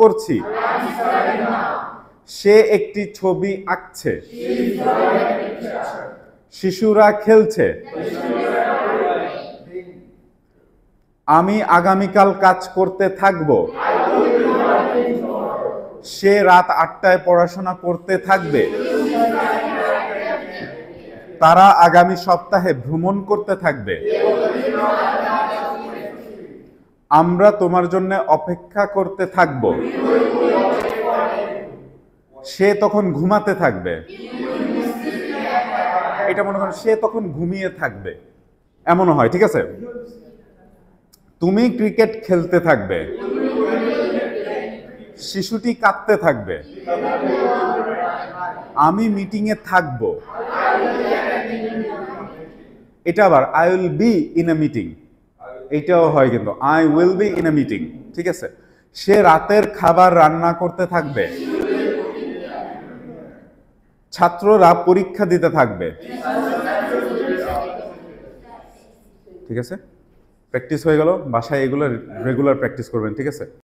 করছি। সে একটি ছবি আঁকছে। শিশুরা খেলছে। আমি আগামীকাল কাজ করতে থাকব। সে রাত 8টায় পড়াশোনা করতে থাকবে। তারা আগামী সপ্তাহে ভ্রমণ করতে থাকবে। আমরা তোমার জন্য অপেক্ষা করতে থাকব। সে তখন ঘুমাতে থাকবে। এটা মনে করেন সে তখন ঘুমিয়ে থাকবে, এমনও হয়। ঠিক আছে, তুমি ক্রিকেট খেলতে থাকবে। শিশুটি কাঁদতে থাকবে। আমি মিটিংয়ে থাকব। এটা আবার I will be in a meeting, এটাও হয় কিন্তু I will be in a meeting. ঠিক আছে, সে রাতের খাবার রান্না করতে থাকবে। ছাত্ররা পরীক্ষা দিতে থাকবে। ঠিক আছে, প্র্যাকটিস হয়ে গেল, বাসায় এগুলো রেগুলার প্র্যাকটিস করবেন। ঠিক আছে।